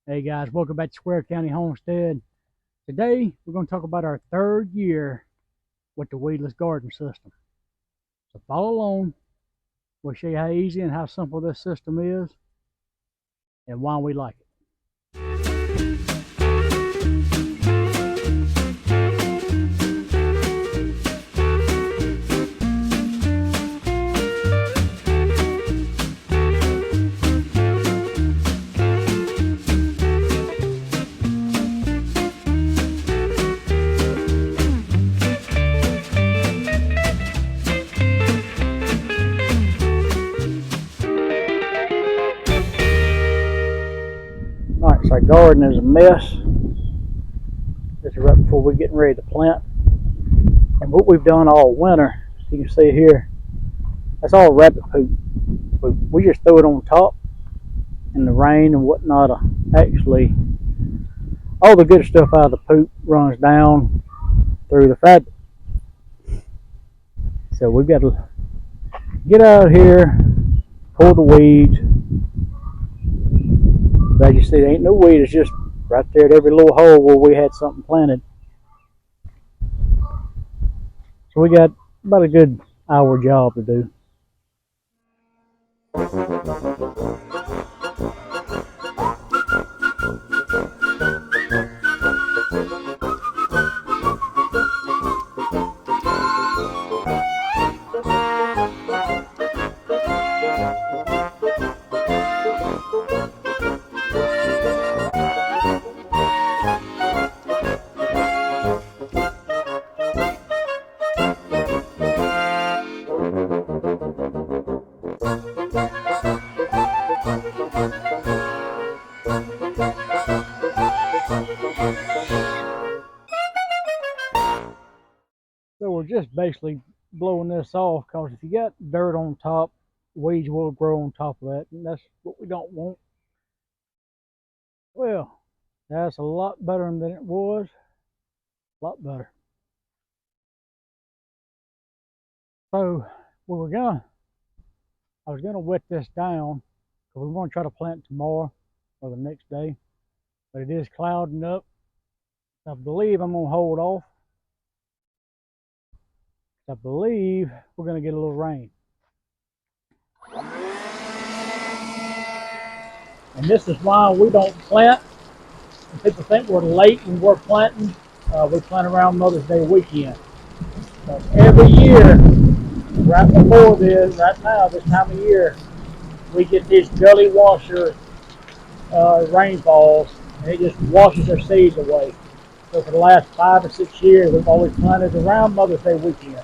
Hey guys, welcome back to Square County Homestead. Today we're going to talk about our third year with the weedless garden system. So follow along. We'll show you how easy and how simple this system is and why we like it. Alright, so our garden is a mess. This is right before we're getting ready to plant. And what we've done all winter, as you can see here, that's all rabbit poop. We just throw it on top in the rain and whatnot. Actually, all the good stuff out of the poop runs down through the fabric. So we've got to get out here, pull the weeds. As you see, there ain't no weed. It's just right there at every little hole where we had something planted. So we got about a good hour job to do. So we're just basically blowing this off because if you got dirt on top, weeds will grow on top of that, and that's what we don't want. Well, that's a lot better than it was. A lot better. So I was gonna wet this down because we want to try to plant tomorrow or the next day, but it is clouding up. I believe I'm gonna hold off. I believe we're gonna get a little rain. And this is why we don't plant. And people think we're late when we're planting. We plant around Mother's Day weekend. But every year, right before this, right now, this time of year, we get these gully washer rainfalls, and it just washes our seeds away. So for the last 5 or 6 years, we've always planted around Mother's Day weekend.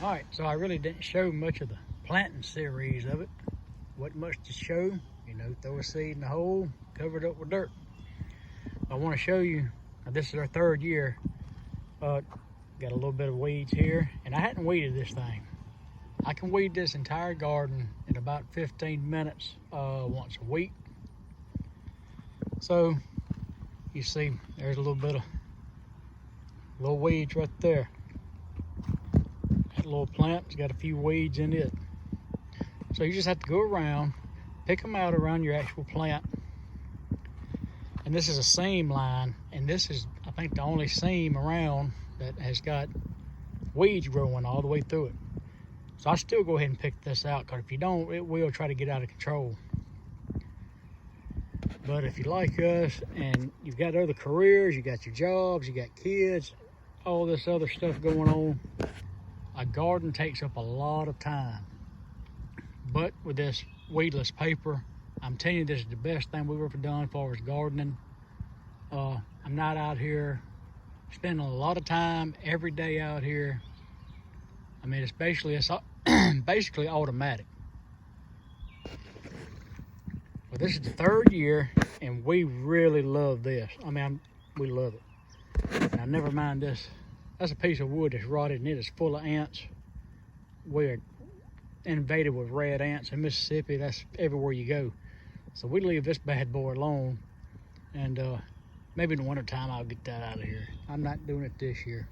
All right, so I really didn't show much of the planting series of it. Wasn't much to show, throw a seed in the hole, cover it up with dirt. I want to show you, this is our third year. Got a little bit of weeds here, and I hadn't weeded this thing. I can weed this entire garden in about 15 minutes once a week. So you see there's a little bit of little weeds right there. That little plant's got a few weeds in it. So you just have to go around, pick them out around your actual plant. And this is a seam line, and this is, I think, the only seam around that has got weeds growing all the way through it. So I still go ahead and pick this out, because if you don't, it will try to get out of control. But if you like us and you've got other careers, you got your jobs, you got kids, all this other stuff going on, a garden takes up a lot of time. But with this weedless paper, I'm telling you, this is the best thing we've ever done as far as gardening. I'm not out here spending a lot of time every day out here. I mean, it's basically automatic. But this is the third year, and we really love this. I mean, we love it. Now, never mind this. That's a piece of wood that's rotted, and it is full of ants. We are invaded with red ants in Mississippi. That's everywhere you go. So we leave this bad boy alone, and maybe in the wintertime I'll get that out of here. I'm not doing it this year.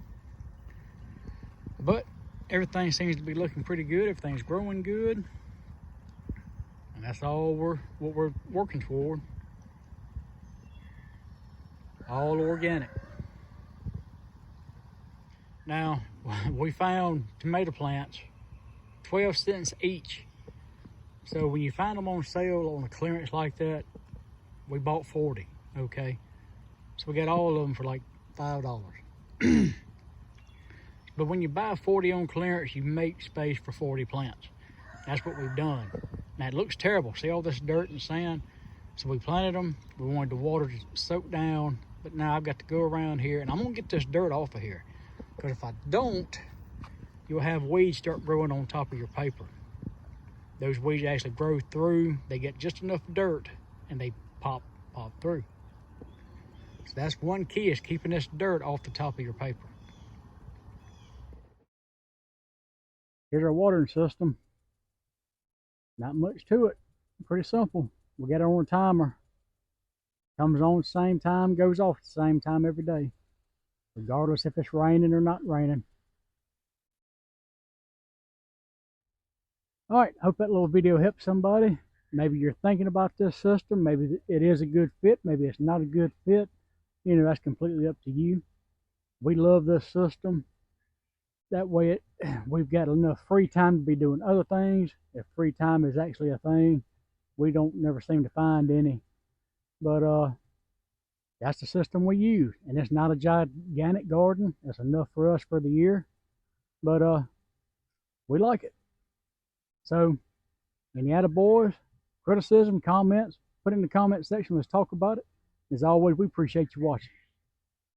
But everything seems to be looking pretty good. Everything's growing good. And that's all what we're working toward. All organic. Now, we found tomato plants, 12 cents each. So when you find them on sale on a clearance like that, we bought 40, okay? So we got all of them for like $5. But when you buy 40 on clearance, you make space for 40 plants. That's what we've done. Now it looks terrible. See all this dirt and sand? So we planted them. We wanted the water to soak down, but now I've got to go around here and I'm gonna get this dirt off of here. Because if I don't, you'll have weeds start growing on top of your paper. Those weeds actually grow through, they get just enough dirt and they pop through. So that's one key, is keeping this dirt off the top of your paper. Here's our watering system. Not much to it, pretty simple. We got it on a timer. Comes on at the same time, goes off at the same time every day, regardless if it's raining or not raining. All right, hope that little video helped somebody. Maybe you're thinking about this system. Maybe it is a good fit. Maybe it's not a good fit. You know, that's completely up to you. We love this system. That way we've got enough free time to be doing other things. If free time is actually a thing, we don't never seem to find any. But that's the system we use. And it's not a gigantic garden. It's enough for us for the year. But we like it. So, any attaboys, criticism, comments, put it in the comment section. Let's talk about it. As always, we appreciate you watching.